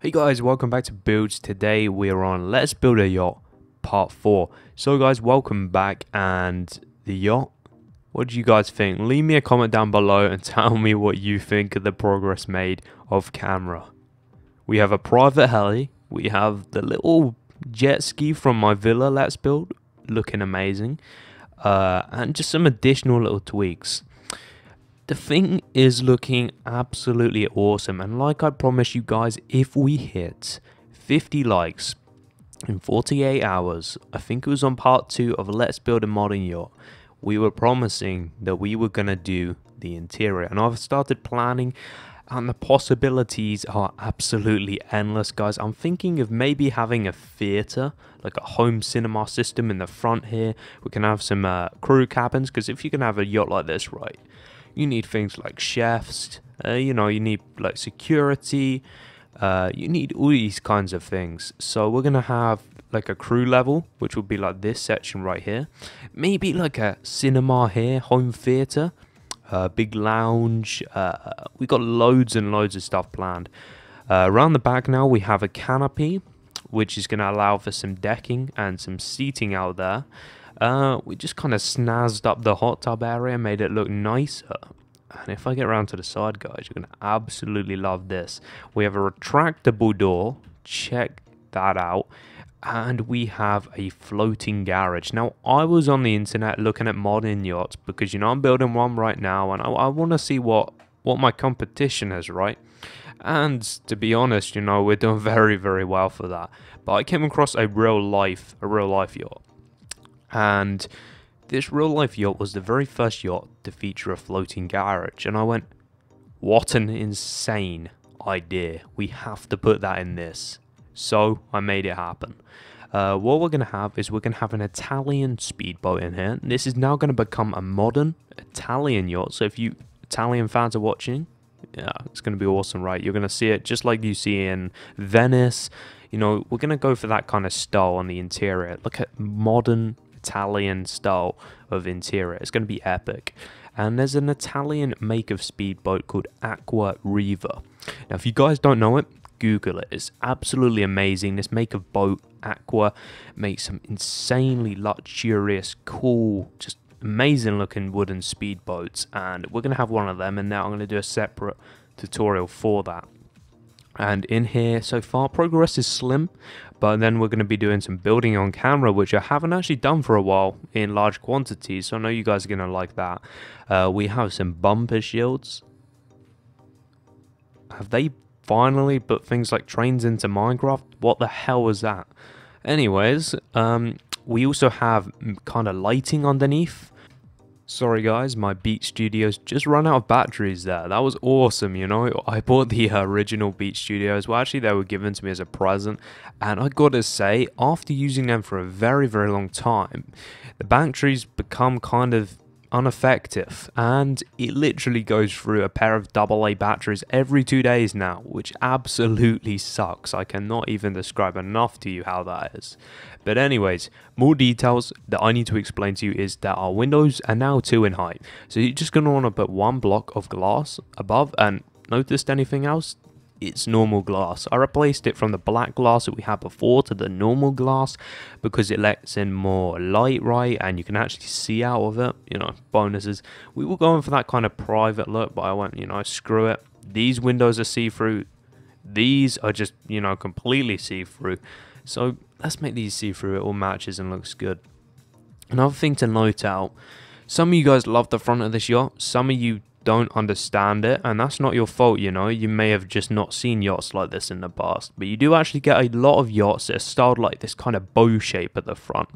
Hey guys, welcome back to Buildz. Today we're on Let's Build a Yacht Part 4. So guys, welcome back, and the yacht, what do you guys think? Leave me a comment down below and tell me what you think of the progress made off camera. We have a private heli, we have the little jet ski from my villa Let's Build, looking amazing, and just some additional little tweaks. The thing is looking absolutely awesome, and like I promised you guys, if we hit 50 likes in 48 hours, I think it was on part 2 of Let's Build a Modern Yacht, we were promising that we were going to do the interior, and I've started planning, and the possibilities are absolutely endless, guys. I'm thinking of maybe having a theater, like a home cinema system in the front here. We can have some crew cabins, because if you can have a yacht like this, right, you need things like chefs, you need like security, you need all these kinds of things. So we're going to have like a crew level, which will be like this section right here. Maybe like a cinema here, home theater, big lounge. We got loads and loads of stuff planned. Around the back now we have a canopy, which is going to allow for some decking and some seating out there. We just kind of snazzed up the hot tub area, made it look nicer. And if I get around to the side, guys, you're going to absolutely love this. We have a retractable door. Check that out. And we have a floating garage. Now, I was on the internet looking at modern yachts because, I'm building one right now. And I want to see what my competition is, right? And to be honest, we're doing very, very well for that. But I came across a real life yacht. And this real life yacht was the very first yacht to feature a floating garage. And I went, what an insane idea. We have to put that in this. So I made it happen. What we're going to have is we're going to have an Italian speedboat in here. This is now going to become a modern Italian yacht. So if you Italian fans are watching, yeah, it's going to be awesome, right? You're going to see it just like you see in Venice. We're going to go for that kind of style on the interior. Look at modern Italian style of interior. It's going to be epic. And there's an Italian make of speedboat called Aqua Riva. Now, if you guys don't know it, Google it. It's absolutely amazing. This make of boat, Aqua, makes some insanely luxurious, cool, just amazing looking wooden speedboats. And we're going to have one of them, and now I'm going to do a separate tutorial for that. And in here, so far, progress is slim, but then we're going to be doing some building on camera, which I haven't actually done for a while in large quantities, so I know you guys are going to like that. We have some bumper shields. Have they finally put things like trains into Minecraft? What the hell was that? Anyways, we also have kind of lighting underneath. Sorry guys, my Beat Studios just run out of batteries there. That was awesome, I bought the original Beat Studios. Well, actually they were given to me as a present, and I gotta say, after using them for a very, very long time, the batteries become kind of ineffective, and it literally goes through a pair of AA batteries every 2 days now, which absolutely sucks. I cannot even describe enough to you how that is. But anyways, more details that I need to explain to you is that our windows are now 2 in height. So you're just going to want to put one block of glass above, and noticed anything else? It's normal glass. I replaced it from the black glass that we had before to the normal glass because it lets in more light, right, and you can actually see out of it, bonuses. We were going for that kind of private look, but I went, screw it. These windows are see-through. These are just, completely see-through. So let's make these see-through. It all matches and looks good. Another thing to note out, some of you guys love the front of this yacht. Some of you don't understand it, and that's not your fault. You may have just not seen yachts like this in the past, but you do actually get a lot of yachts that are styled like this kind of bow shape at the front.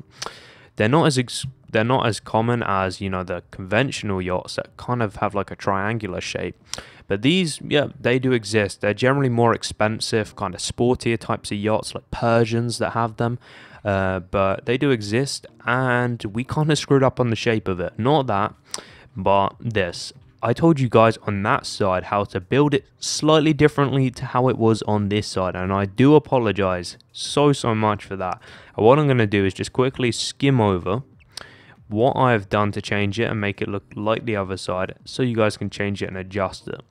They're not as common as the conventional yachts that kind of have like a triangular shape, but these, yeah, they do exist. They're generally more expensive, kind of sportier types of yachts like Persians that have them, but they do exist, and we kind of screwed up on the shape of it. Not that, but this. I told you guys on that side how to build it slightly differently to how it was on this side, and I do apologize so much for that. And what I'm going to do is just quickly skim over what I have done to change it and make it look like the other side, so you guys can change it and adjust it.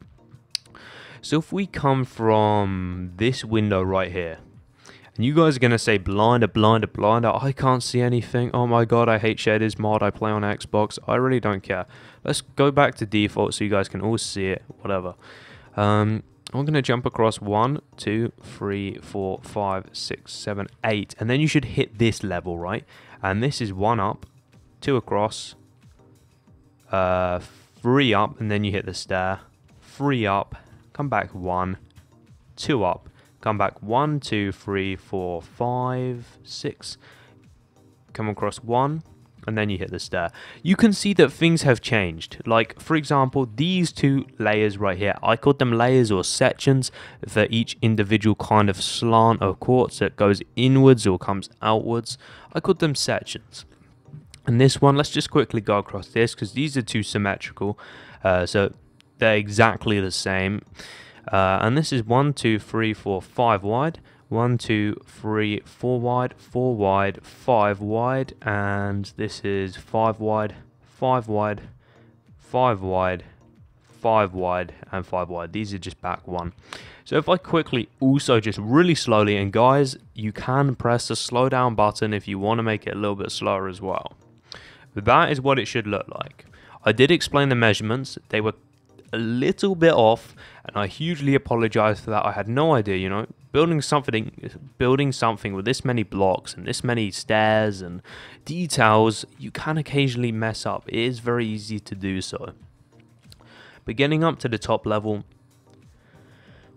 So if we come from this window right here, and you guys are going to say, blinder, blinder, blinder, I can't see anything. Oh my god, I hate shaders mod, I play on Xbox. I really don't care. Let's go back to default so you guys can all see it, whatever. I'm going to jump across 1, 2, 3, 4, 5, 6, 7, 8. And then you should hit this level, right? And this is 1 up, 2 across, 3 up, and then you hit the stair. 3 up, come back 1, 2 up, come back 1, 2, 3, 4, 5, 6. Come across 1. And then you hit the stair. You can see that things have changed. Like, for example, these 2 layers right here, I called them layers or sections for each individual kind of slant of quartz that goes inwards or comes outwards. I called them sections. And this one, let's just quickly go across this because these are 2 symmetrical. So they're exactly the same. And this is 1, 2, 3, 4, 5 wide. 1, 2, 3, 4 wide, 4 wide, 5 wide, and this is 5 wide, 5 wide, 5 wide, 5 wide, and 5 wide. These are just back 1. So if I quickly also just really slowly, and guys, you can press the slow down button if you want to make it a little bit slower as well. But that is what it should look like. I did explain the measurements. They were a little bit off, and I hugely apologize for that. I had no idea, you know. Building something with this many blocks and this many stairs and details, you can occasionally mess up. It is very easy to do so. But getting up to the top level,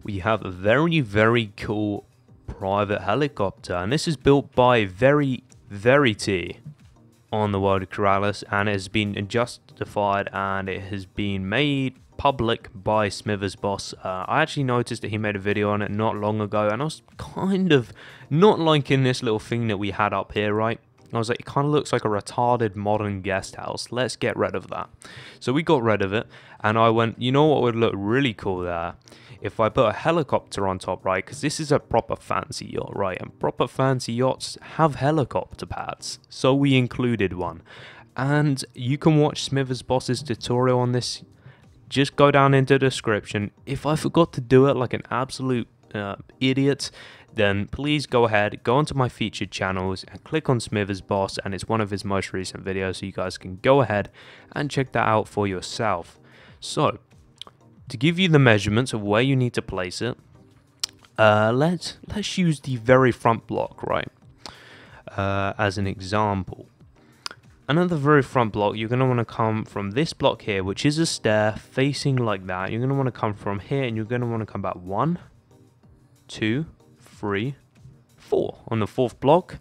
we have a very, very cool private helicopter. And this is built by Verity on the world of Keralis, and it has been justified and it has been made public by smithersboss. I actually noticed that he made a video on it not long ago, and I was kind of not liking this little thing that we had up here, right? I was like, it kind of looks like a retarded modern guest house. Let's get rid of that. So we got rid of it, and I went, you know what would look really cool there? If I put a helicopter on top, right? Because this is a proper fancy yacht, right? And proper fancy yachts have helicopter pads. So we included one. And you can watch smithersboss's tutorial on this. Just go down into the description. If I forgot to do it like an absolute idiot, then please go ahead, go onto my featured channels and click on smithersboss, and it's one of his most recent videos, so you guys can go ahead and check that out for yourself. So, to give you the measurements of where you need to place it, let's use the very front block, right, as an example. Another very front block, you're going to want to come from this block here, which is a stair facing like that. You're going to want to come from here, and you're going to want to come back 1, 2, 3, 4. On the 4th block,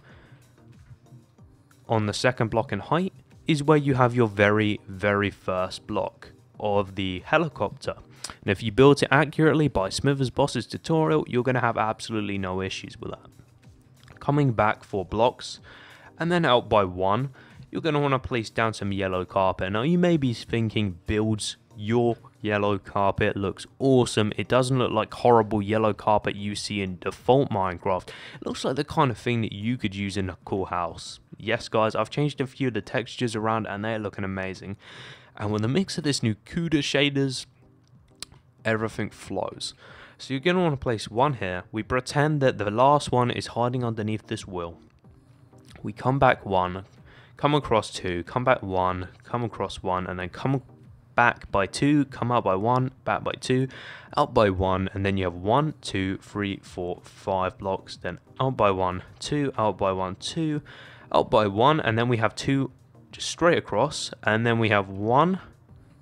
on the 2nd block in height, is where you have your very, very first block of the helicopter. And if you build it accurately by smithersboss's tutorial, you're going to have absolutely no issues with that. Coming back 4 blocks, and then out by 1, you're going to want to place down some yellow carpet. Now you may be thinking, Buildz, your yellow carpet looks awesome. It doesn't look like horrible yellow carpet you see in default Minecraft. It looks like the kind of thing that you could use in a cool house. Yes guys, I've changed a few of the textures around and they're looking amazing. And with the mix of this new KUDA shaders, everything flows. So you're going to want to place 1 here. We pretend that the last one is hiding underneath this wheel. We come back 1. Come across 2, come back 1, come across 1, and then come back by 2, come out by 1, back by 2, out by 1, and then you have 1, 2, 3, 4, 5 blocks, then out by 1, 2, out by 1, 2, out by 1, and then we have 2 just straight across, and then we have 1,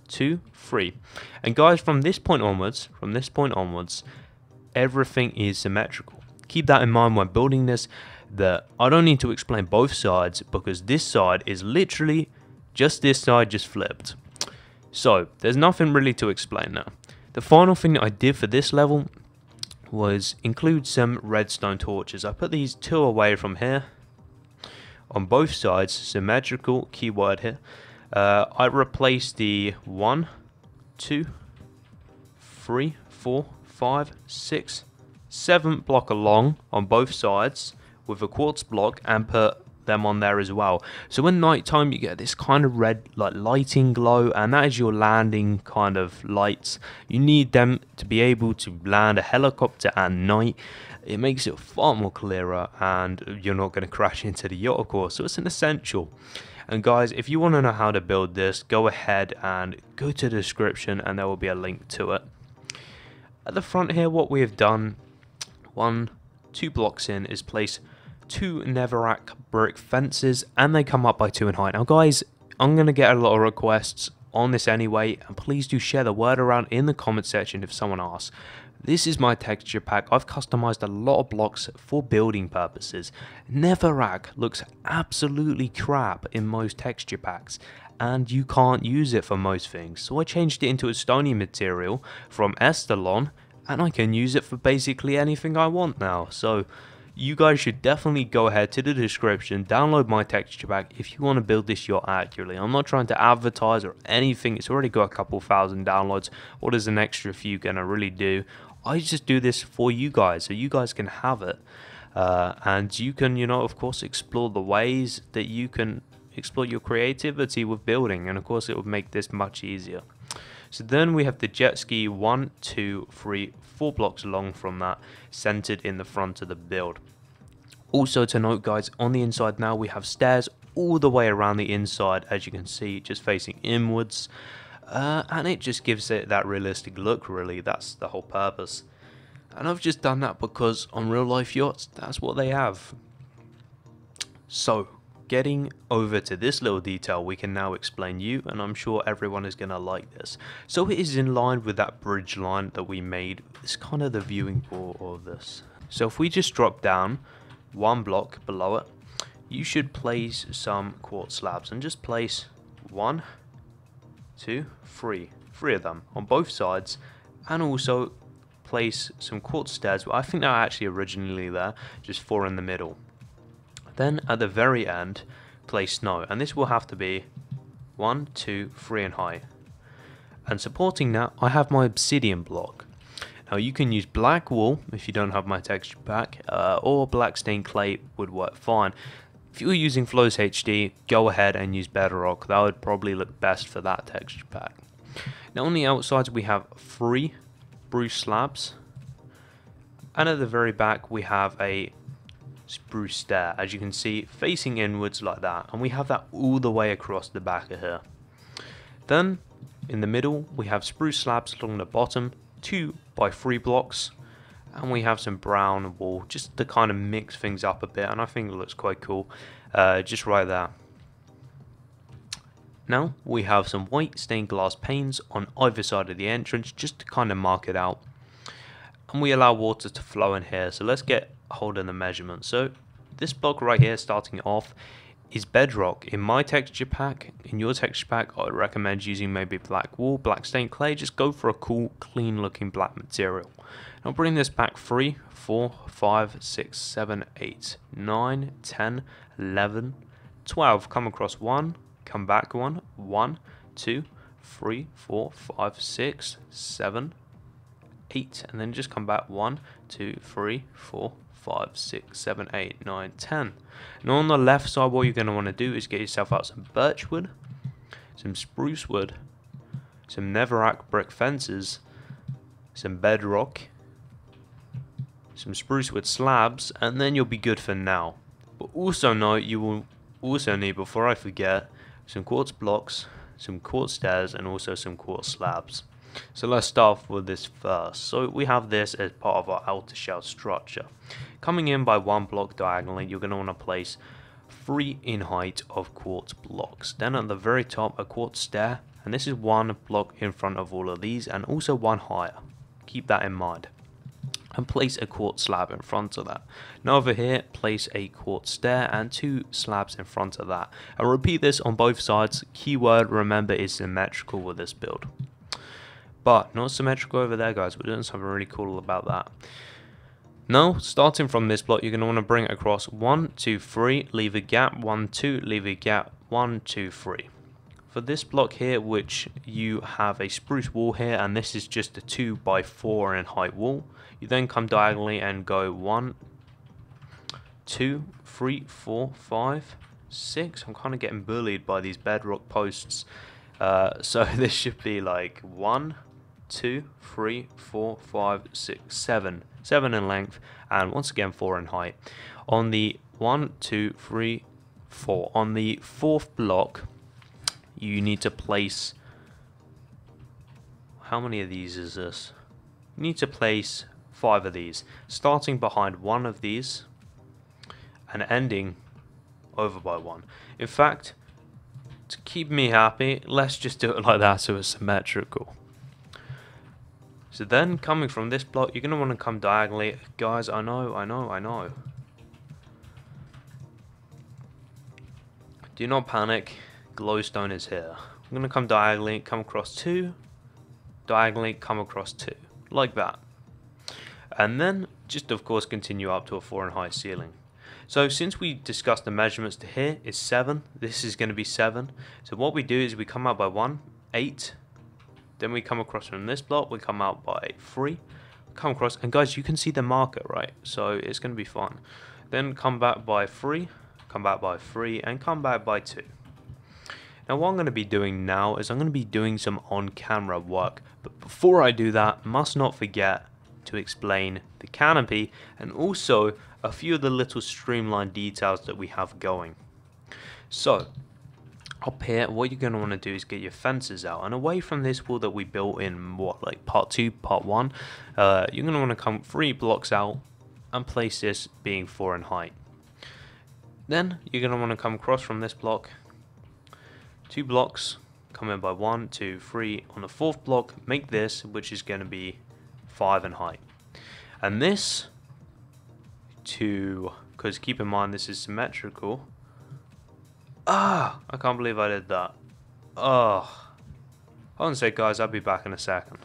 2, 3. And guys, from this point onwards, everything is symmetrical. Keep that in mind when building this, that I don't need to explain both sides, because this side is literally just this side just flipped. So there's nothing really to explain now. The final thing that I did for this level was include some redstone torches. I put these 2 away from here on both sides, symmetrical, keyword here. I replaced the 1, 2, 3, 4, 5, 6, 7 block along on both sides with a quartz block, and put them on there as well. So when nighttime, you get this kind of red like lighting glow, and that is your landing kind of lights. You need them to be able to land a helicopter at night. It makes it far more clearer, and you're not going to crash into the yacht, of course. So it's an essential. And guys, if you want to know how to build this, go ahead and go to the description and there will be a link to it. At the front here, what we have done, 2 blocks in, is place 2 netherrack brick fences, and they come up by 2 in height. Now guys, I'm going to get a lot of requests on this anyway, and please do share the word around in the comment section if someone asks. This is my texture pack. I've customized a lot of blocks for building purposes. Netherrack looks absolutely crap in most texture packs, and you can't use it for most things. So I changed it into a stony material from Estalon, and I can use it for basically anything I want now. So you guys should definitely go ahead to the description, download my texture pack if you want to build this yacht accurately. I'm not trying to advertise or anything. It's already got a couple thousand downloads. What is an extra few gonna really do? I just do this for you guys, so you guys can have it, and you can, you know, of course, explore the ways that you can explore your creativity with building, and of course it will make this much easier. So then we have the jet ski 1, 2, 3, 4 blocks long from that, centered in the front of the build. Also to note guys, on the inside now we have stairs all the way around the inside, as you can see, just facing inwards. And it just gives it that realistic look, really. That's the whole purpose. And I've just done that because on real life yachts, that's what they have. So, getting over to this little detail, we can now explain you, and I'm sure everyone is going to like this. So it is in line with that bridge line that we made. It's kind of the viewing port of this. So if we just drop down 1 block below it, you should place some quartz slabs, and just place 1, 2, 3 of them on both sides, and also place some quartz stairs. I think they're actually originally there, just 4 in the middle. Then at the very end, place snow, and this will have to be 1, 2, 3 in height. And supporting that, I have my obsidian block. Now you can use black wool if you don't have my texture pack, or black stained clay would work fine. If you're using Flows HD, go ahead and use bedrock. That would probably look best for that texture pack. Now on the outsides we have 3 spruce slabs, and at the very back we have a spruce stair, as you can see, facing inwards like that, and we have that all the way across the back of here. Then in the middle we have spruce slabs along the bottom, 2 by 3 blocks, and we have some brown wool just to kind of mix things up a bit, and I think it looks quite cool, just right there. Now we have some white stained glass panes on either side of the entrance just to kind of mark it out, and we allow water to flow in here. So let's get hold of the measurement. So this block right here, starting off, is bedrock. In my texture pack, in your texture pack, I would recommend using maybe black wool, black stained clay. Just go for a cool, clean looking black material. Now bring this back 3, 4, 5, 6, 7, 8, 9, 10, 11, 12. Come across 1, come back 1, 1, 2, 3, 4, 5, 6, 7, 8, and then just come back 1, 2, 3, 4, 5, 6, 7, 8, 9, 10. Now on the left side, what you're going to want to do is get yourself out some birch wood, some spruce wood, some netherrack brick fences, some bedrock, some spruce wood slabs, and then you'll be good for now. But also note, you will also need, before I forget, some quartz blocks, some quartz stairs, and also some quartz slabs. So let's start off with this first. So we have this as part of our outer shell structure. Coming in by 1 block diagonally, you're going to want to place 3 in height of quartz blocks. Then at the very top, a quartz stair, and this is 1 block in front of all of these, and also 1 higher. Keep that in mind. And place a quartz slab in front of that. Now over here, place a quartz stair and 2 slabs in front of that. And repeat this on both sides. Keyword, remember, is symmetrical with this build. But not symmetrical over there, guys. We're doing something really cool about that. Now, starting from this block, you're going to want to bring it across 1, 2, 3, leave a gap, 1, 2, leave a gap, 1, 2, 3. For this block here, which you have a spruce wall here, and this is just a 2 by 4 in height wall, you then come diagonally and go 1, 2, 3, 4, 5, 6. I'm kind of getting bullied by these bedrock posts. So this should be like 1, 2, 3, 4, 5, 6, 7. 7 in length, and once again 4 in height. On the 1, 2, 3, 4. On the 4th block, you need to place. How many of these is this? You need to place 5 of these, starting behind one of these and ending over by 1. In fact, to keep me happy, let's just do it like that so it's symmetrical. So then, coming from this block, you're going to want to come diagonally. Guys, I know. Do not panic. Glowstone is here. I'm going to come diagonally, come across 2. Diagonally, come across 2. Like that. And then, just of course, continue up to a 4 in height ceiling. So, since we discussed the measurements to here is 7. This is going to be 7. So, what we do is we come out by 1, 8. Then we come across from this block, we come out by 3, come across, and guys, you can see the marker, right? So it's going to be fun. Then come back by 3, come back by 3, and come back by 2. Now what I'm going to be doing now is I'm going to be doing some on-camera work. But before I do that, must not forget to explain the canopy and also a few of the little streamlined details that we have going. So, up here, what you're going to want to do is get your fences out, and away from this wall that we built in like part 2, part 1, you're going to want to come 3 blocks out and place this being 4 in height. Then you're going to want to come across from this block 2 blocks, come in by 1, 2, 3. On the 4th block, make this, which is going to be 5 in height. And this because keep in mind this is symmetrical. I can't believe I did that. Hold on a sec, guys, I'll be back in a second.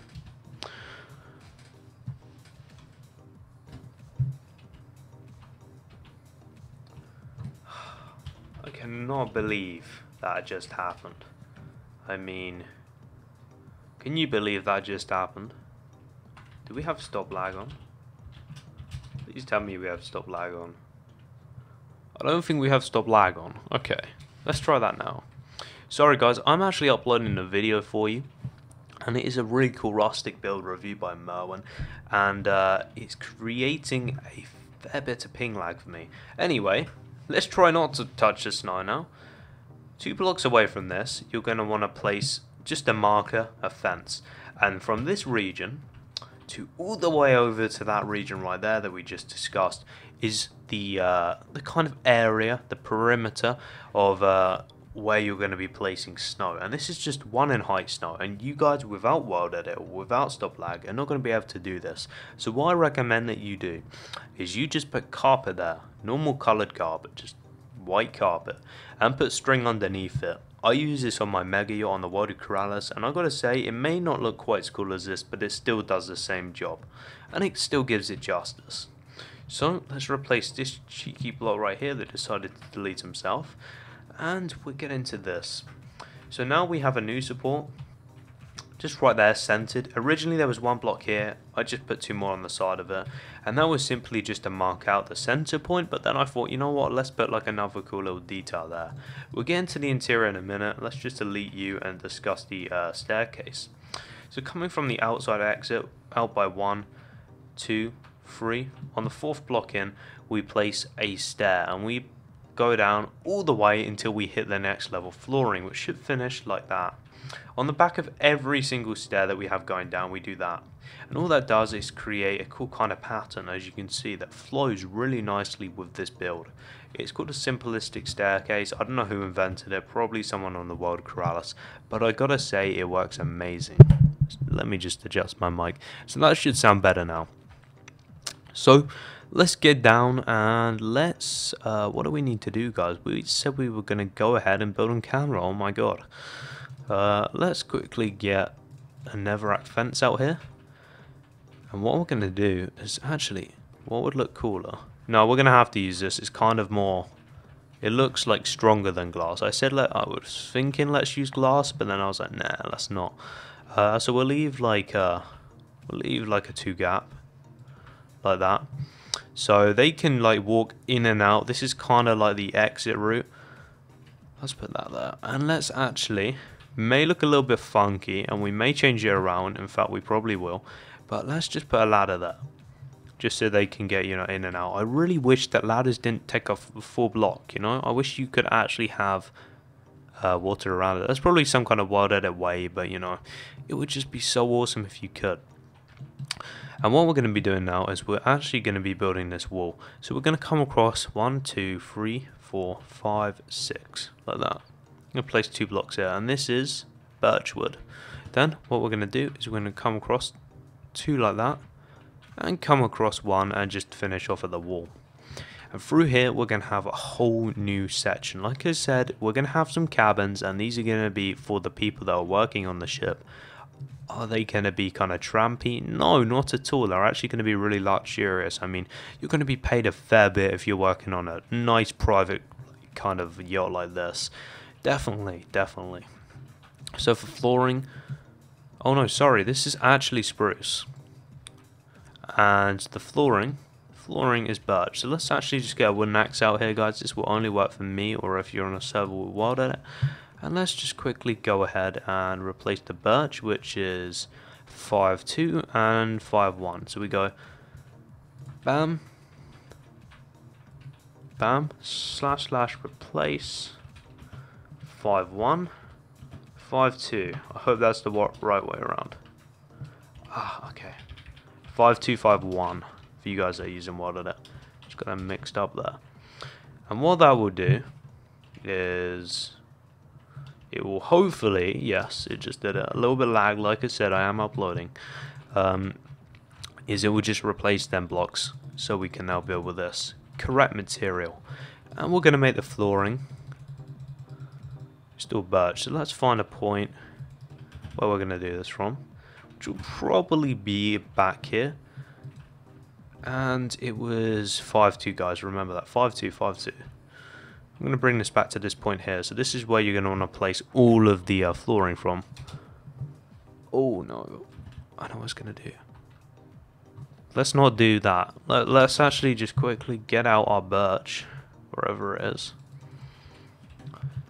I cannot believe that just happened. I mean, can you believe that just happened? Do we have stop lag on? Please tell me we have stop lag on. I don't think we have stop lag on. Okay. Let's try that now. Sorry guys, I'm actually uploading a video for you, and it is a really cool rustic build review by Merwin, and it's creating a fair bit of ping lag for me. Anyway, let's try not to touch the snow now. 2 blocks away from this, you're going to want to place just a marker, a fence, and from this region to all the way over to that region right there that we just discussed is the kind of area, the perimeter of where you're going to be placing snow. And this is just 1 in height snow, and you guys without world edit or without stop lag are not going to be able to do this. So what I recommend that you do is you just put carpet there, normal colored carpet, just white carpet, and put string underneath it. I use this on my mega yacht on the world of keralis, and I gotta say it may not look quite as cool as this, but it still does the same job, and it still gives it justice. So let's replace this cheeky block right here that decided to delete himself, and we'll get into this. So now we have a new support just right there centered. Originally there was 1 block here, I just put 2 more on the side of it, and that was simply just to mark out the center point, but then I thought, you know what, let's put like another cool little detail there. We'll get into the interior in a minute. Let's just delete you and discuss the staircase. So coming from the outside exit, out by 1, 2, 3, on the 4th block in, we place a stair, and we go down all the way until we hit the next level flooring, which should finish like that. On the back of every single stair that we have going down, we do that. And all that does is create a cool kind of pattern, as you can see, that flows really nicely with this build. It's called a simplistic staircase. I don't know who invented it, probably someone on the world of keralis, but I gotta say it works amazing. Let me just adjust my mic. So that should sound better now. So let's get down and let's, what do we need to do, guys? We said we were gonna go ahead and build on camera. Oh my god. Let's quickly get a netherrack fence out here, and what we're going to do is actually, what would look cooler? No, we're going to have to use this. It's kind of more, it looks like stronger than glass. I said I was thinking let's use glass, but then I was like, nah, let's not. So we'll leave like a 2 gap like that, so they can like walk in and out. This is kind of like the exit route. Let's put that there, and let's actually, may look a little bit funky and we may change it around, in fact we probably will, but let's just put a ladder there just so they can get, you know, in and out. I really wish that ladders didn't take up a full block, you know. I wish you could actually have water around it. That's probably some kind of wild edit way, but you know, it would just be so awesome if you could. And what we're going to be doing now is we're actually going to be building this wall. So we're going to come across 1, 2, 3, 4, 5, 6 like that. I'm going to place 2 blocks here, and this is birch wood. Then what we're going to do is we're going to come across 2 like that, and come across 1 and just finish off at the wall. And through here we're going to have a whole new section. Like I said, we're going to have some cabins, and these are going to be for the people that are working on the ship. Are they going to be kind of trampy? No, not at all. They're actually going to be really luxurious. I mean, you're going to be paid a fair bit if you're working on a nice private kind of yacht like this. Definitely, definitely. So for flooring, oh no, sorry, this is actually spruce. And the flooring is birch. So let's actually just get a wooden axe out here, guys. This will only work for me, or if you're on a server with wild edit. And let's just quickly go ahead and replace the birch, which is 5-2 and 5-1. So we go bam, bam, / replace 5-1, 5-2. I hope that's the right way around. Ah, okay. 5-2, 5-1 for you guys that are using wild edit. Just got them mixed up there. And what that will do is, it will hopefully, yes, it just did a little bit lag, like I said, I am uploading, is it will just replace them blocks, so we can now build with this correct material. And we're going to make the flooring still birch, so let's find a point where we're going to do this from, which will probably be back here. And it was 5-2, guys, remember that, 5-2, 5-2. I'm going to bring this back to this point here. So this is where you're going to want to place all of the flooring from. Oh no, I know what I was going to do. Let's not do that. Let's actually just quickly get out our birch, wherever it is.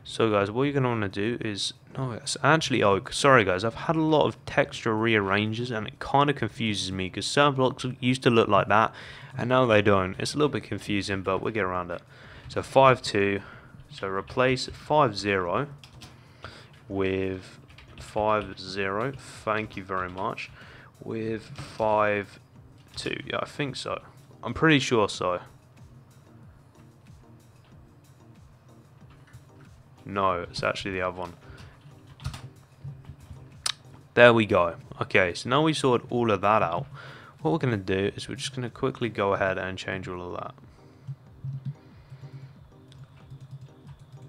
So guys, what you're going to want to do is, no, it's actually oak. Sorry guys, I've had a lot of texture rearranges and it kind of confuses me, because certain blocks used to look like that and now they don't. It's a little bit confusing, but we'll get around it. So 5-2, so replace 5-0 with 5-0, thank you very much, with 5-2, yeah, I think so. I'm pretty sure so. No, it's actually the other one. There we go. Okay, so now we sorted all of that out. What we're going to do is we're just going to quickly go ahead and change all of that.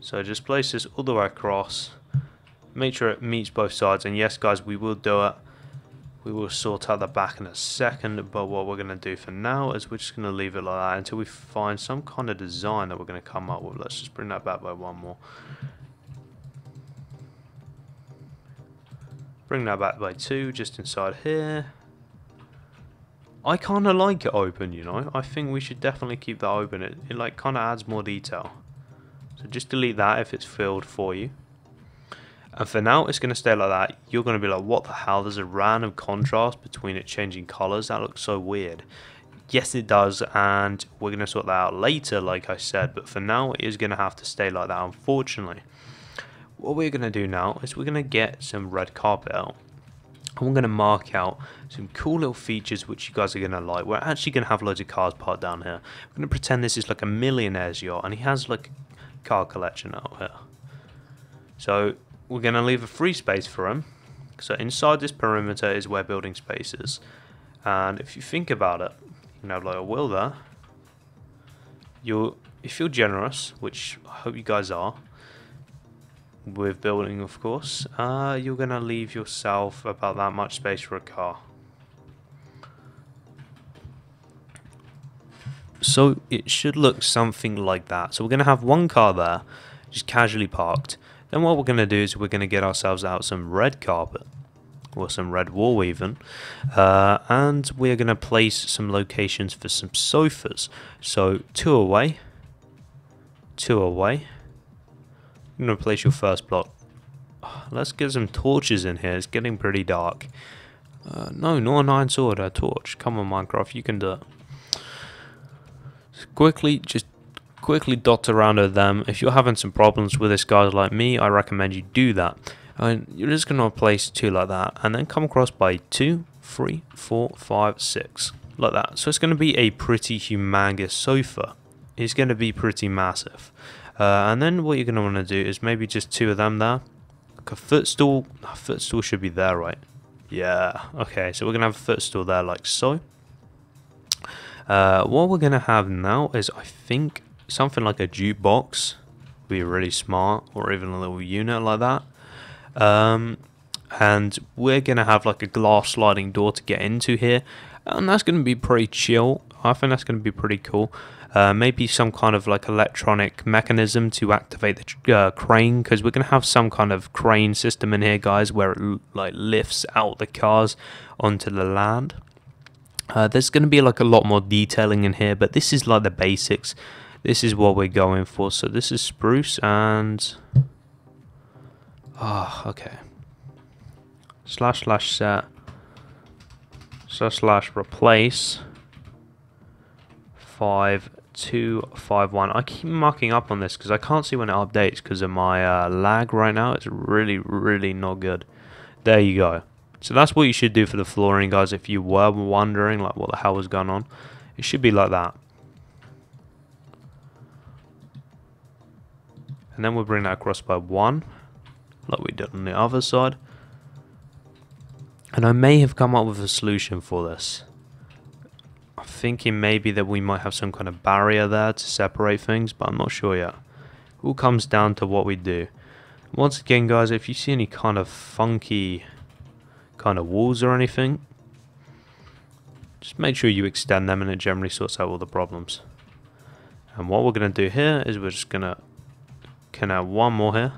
So just place this all the way across, make sure it meets both sides, and yes guys, we will do it. We will sort out the back in a second, but what we're going to do for now is we're just going to leave it like that until we find some kind of design that we're going to come up with. Let's just bring that back by 1 more. Bring that back by 2, just inside here. I kind of like it open, you know. I think we should definitely keep that open. It like kind of adds more detail. So just delete that if it's filled for you. And for now, it's going to stay like that. You're going to be like, what the hell? There's a random contrast between it changing colors. That looks so weird. Yes, it does. And we're going to sort that out later, like I said. But for now, it is going to have to stay like that, unfortunately. What we're going to do now is we're going to get some red carpet out. And we're going to mark out some cool little features which you guys are going to like. We're actually going to have loads of cars parked down here. We're going to pretend this is like a millionaire's yacht. And he has like car collection out here. So we're going to leave a free space for him. So inside this perimeter is where building space is. And if you think about it, you can have like a wheel there. If you're generous, which I hope you guys are, with building of course, you're going to leave yourself about that much space for a car. So it should look something like that. So we're going to have one car there, just casually parked. Then what we're going to do is we're going to get ourselves out some red carpet. or some red wool even, and we're going to place some locations for some sofas. So 2 away, 2 away. I'm going to place your first block. Let's get some torches in here. It's getting pretty dark. No, not an iron sword, a torch. Come on, Minecraft, you can do it. Just quickly dot around at them. If you're having some problems with this, guys like me, I recommend you do that. And you're just going to place 2 like that, and then come across by 2, 3, 4, 5, 6, like that. So it's going to be a pretty humongous sofa. It's going to be pretty massive. And then what you're going to want to do is maybe just 2 of them there. Like a footstool. A footstool should be there, right? Yeah. Okay, so we're going to have a footstool there like so. What we're going to have now is, I think, something like a jukebox. Would be really smart, or even a little unit like that. And we're going to have like a glass sliding door to get into here. And that's going to be pretty chill. I think that's going to be pretty cool. Maybe some kind of like electronic mechanism to activate the crane, because we're going to have some kind of crane system in here, guys, where it like lifts out the cars onto the land. There's going to be like a lot more detailing in here, but this is like the basics. This is what we're going for. So this is spruce and okay. / set / replace 5251. I keep marking up on this because I can't see when it updates because of my lag right now. It's really not good. There you go. So that's what you should do for the flooring, guys, if you were wondering like what the hell was going on. It should be like that. And then we'll bring that across by 1, like we did on the other side. And I may have come up with a solution for this. I'm thinking maybe that we might have some kind of barrier there to separate things, but I'm not sure yet. It all comes down to what we do. Once again, guys, if you see any kind of funky kind of walls or anything, just make sure you extend them, and it generally sorts out all the problems. And what we're going to do here is we're just going to add 1 more here,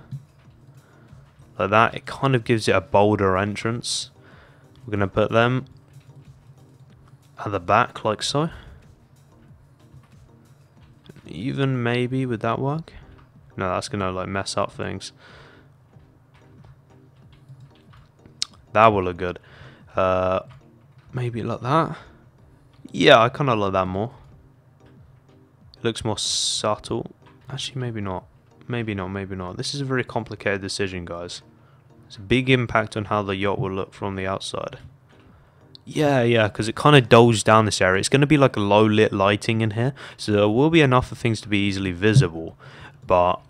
like that. It kind of gives it a bolder entrance. We're going to put them at the back like so. Even maybe would that work? No, that's going to like mess up things. That will look good. Maybe like that. Yeah, I kind of like that more. It looks more subtle. Actually, maybe not. Maybe not. This is a very complicated decision, guys. It's a big impact on how the yacht will look from the outside. Yeah, because it kind of dulls down this area. It's going to be like a low lit lighting in here, so there will be enough of things to be easily visible. But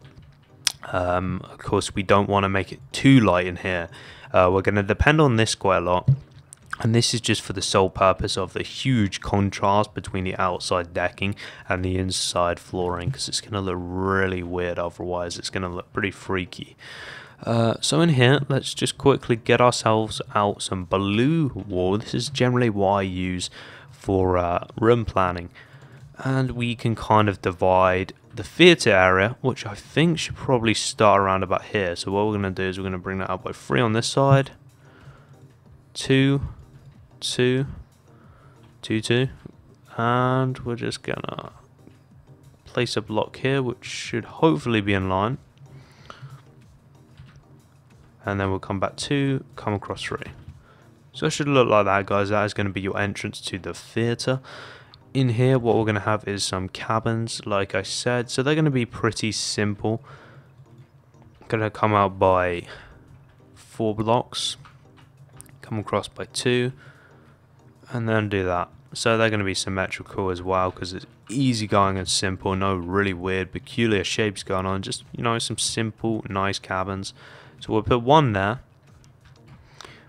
of course, we don't want to make it too light in here. We're going to depend on this quite a lot. And this is just for the sole purpose of the huge contrast between the outside decking and the inside flooring, because it's going to look really weird otherwise. It's going to look pretty freaky. So in here, let's just quickly get ourselves out some blue wool. This is generally what I use for room planning. And we can kind of divide the theatre area, which I think should probably start around about here. So what we're going to do is we're going to bring that up by 3 on this side. 2, 2, 2, 2, and we're just gonna place a block here which should hopefully be in line, and then we'll come back 2, come across 3. So it should look like that, guys. That is going to be your entrance to the theatre. In here, what we're going to have is some cabins, like I said, so they're going to be pretty simple. Going to come out by 4 blocks, come across by 2, and then do that. So they're going to be symmetrical as well, because it's easygoing and simple. No really weird, peculiar shapes going on. Just, you know, some simple, nice cabins. So we'll put 1 there,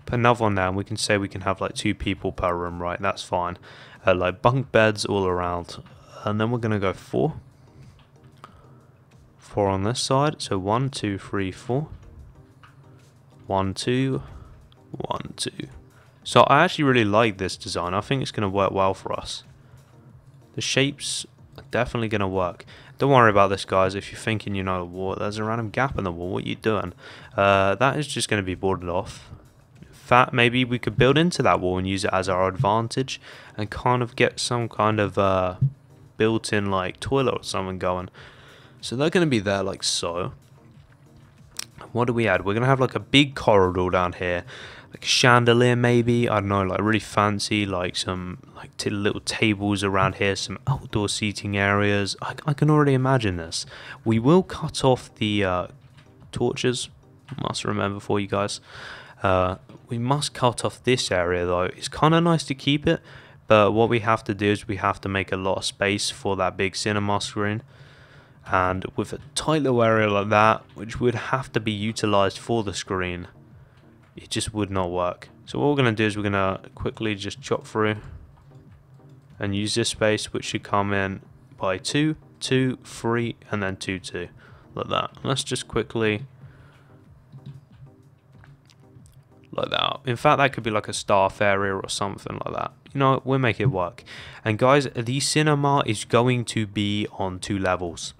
put another one there, and we can say we can have like 2 people per room, right? That's fine. Like bunk beds all around. And then we're going to go 4. 4 on this side. So 1, 2, 3, 4. 1, 2, 1, 2. So I actually really like this design. I think it's going to work well for us. The shapes are definitely going to work. Don't worry about this, guys. If you're thinking, you know, there's a random gap in the wall, what are you doing? That is just going to be boarded off. fact, maybe we could build into that wall and use it as our advantage and kind of get some kind of built-in like toilet or something going. So they're going to be there like so. What do we add? We're going to have like a big corridor down here, like a chandelier maybe, I don't know, like really fancy, like some like little tables around here, some outdoor seating areas. I can already imagine this. We will cut off the torches, must remember for you guys. We must cut off this area though. It's kind of nice to keep it, but what we have to do is we have to make a lot of space for that big cinema screen. And with a tight little area like that, which would have to be utilized for the screen, it just would not work. So what we're going to do is we're going to quickly just chop through and use this space, which should come in by 2, 2, 3, and then 2, 2, like that. Let's just quickly, like that. In fact, that could be like a staff area or something like that. You know, we'll make it work. And guys, the cinema is going to be on 2 levels.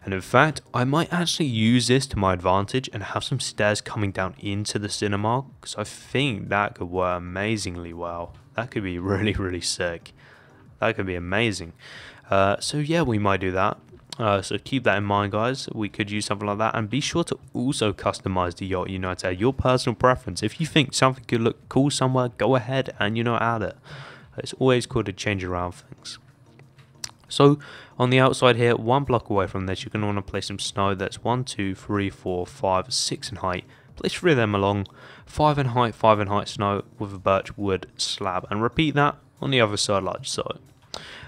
And in fact, I might actually use this to my advantage and have some stairs coming down into the cinema, because I think that could work amazingly well. That could be really, really sick. That could be amazing. So yeah, we might do that. So keep that in mind, guys. We could use something like that, and be sure to also customize the yacht, you know, to add your personal preference. If you think something could look cool somewhere, go ahead and, you know, add it. It's always cool to change around things. So on the outside here, 1 block away from this, you're going to want to place some snow. That's 1, 2, 3, 4, 5, 6 in height. Place 3 of them along, 5 in height snow with a birch wood slab, and repeat that on the other side like so.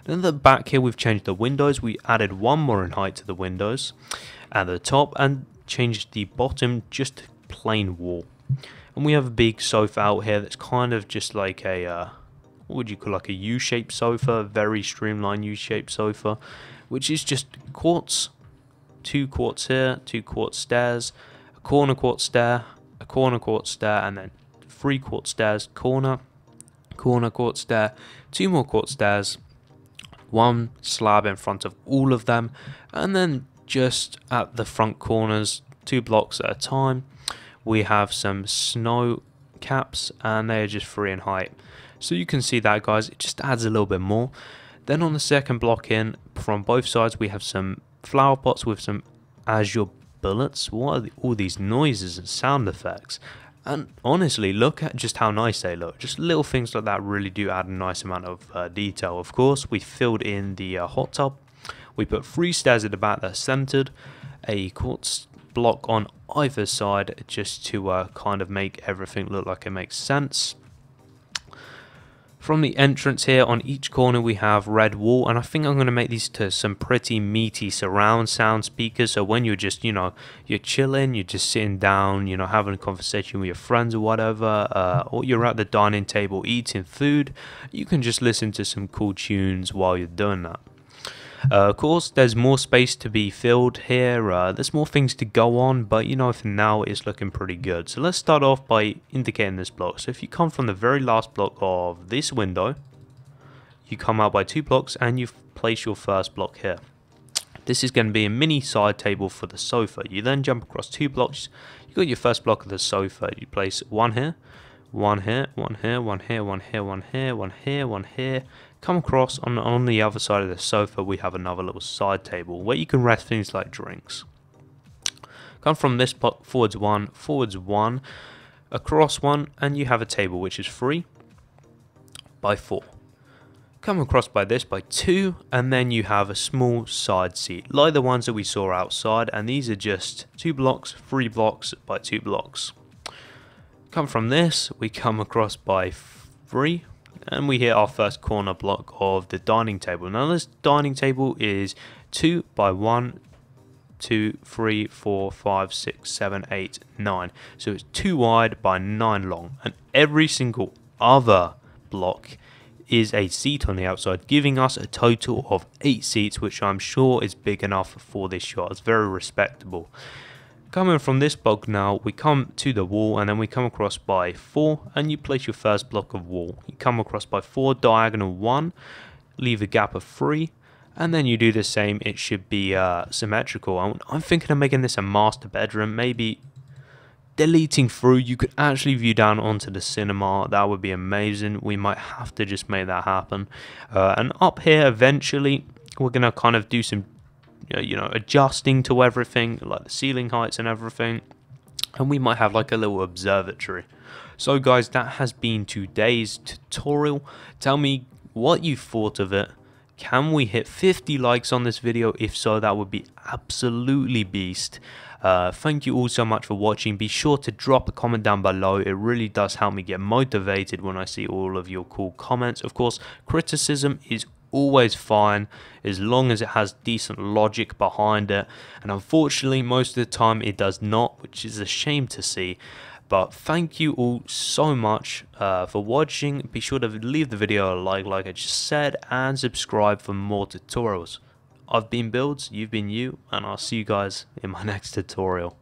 Then at the back here, we've changed the windows. We added 1 more in height to the windows at the top and changed the bottom just to plain wall. And we have a big sofa out here that's kind of just like a what would you call, like a U-shaped sofa, very streamlined U-shaped sofa, which is just quartz, 2 quartz here, 2 quartz stairs, a corner quartz stair, a corner quartz stair, and then 3 quartz stairs, corner quartz stair, 2 more quartz stairs, 1 slab in front of all of them, and then just at the front corners, 2 blocks at a time, we have some snow caps, and they're just 3 in height. So you can see that, guys, it just adds a little bit more. Then on the second block in, from both sides, we have some flower pots with some azure bullets. What are all these noises and sound effects? And honestly, look at just how nice they look. Just little things like that really do add a nice amount of detail. Of course, we filled in the hot tub. We put 3 stairs at the back that are centered, a quartz block on either side, just to kind of make everything look like it makes sense. From the entrance here, on each corner we have red wall, and I think I'm going to make these to some pretty meaty surround sound speakers, so when you're just, you know, you're chilling, you're just sitting down, you know, having a conversation with your friends or whatever, or you're at the dining table eating food, you can just listen to some cool tunes while you're doing that. Of course, there's more space to be filled here, there's more things to go on, but you know, for now it's looking pretty good. So let's start off by indicating this block. So if you come from the very last block of this window, you come out by 2 blocks and you place your first block here. This is going to be a mini side table for the sofa. You then jump across 2 blocks, you got your first block of the sofa, you place 1 here, 1 here, 1 here, 1 here, 1 here, 1 here, 1 here, 1 here. Come across on the other side of the sofa, we have another little side table where you can rest things like drinks. Come from this block forwards 1, across 1, and you have a table which is 3 by 4. Come across by this by 2, and then you have a small side seat like the ones that we saw outside, and these are just 2 blocks, 3 blocks by 2 blocks. Come from this, we come across by 3, and we hit our first corner block of the dining table. Now this dining table is 2 by 1, 2, 3, 4, 5, 6, 7, 8, 9. So it's 2 wide by 9 long, and every single other block is a seat on the outside, giving us a total of 8 seats, which I'm sure is big enough for this yacht. It's very respectable. Coming from this block now, we come to the wall, and then we come across by 4, and you place your first block of wall. You come across by 4, diagonal 1, leave a gap of 3, and then you do the same. It should be symmetrical. I'm thinking of making this a master bedroom, maybe deleting through, you could actually view down onto the cinema. That would be amazing. We might have to just make that happen. And up here, eventually, we're gonna kind of do some, adjusting to everything, like the ceiling heights and everything. And we might have like a little observatory. So guys, that has been today's tutorial. Tell me what you thought of it. Can we hit 50 likes on this video? If so, that would be absolutely beast. Thank you all so much for watching. Be sure to drop a comment down below. It really does help me get motivated when I see all of your cool comments. Of course, criticism is always fine as long as it has decent logic behind it, and unfortunately most of the time it does not, which is a shame to see. But thank you all so much for watching. Be sure to leave the video a like I just said, and subscribe for more tutorials. I've been Buildz, you've been you, and I'll see you guys in my next tutorial.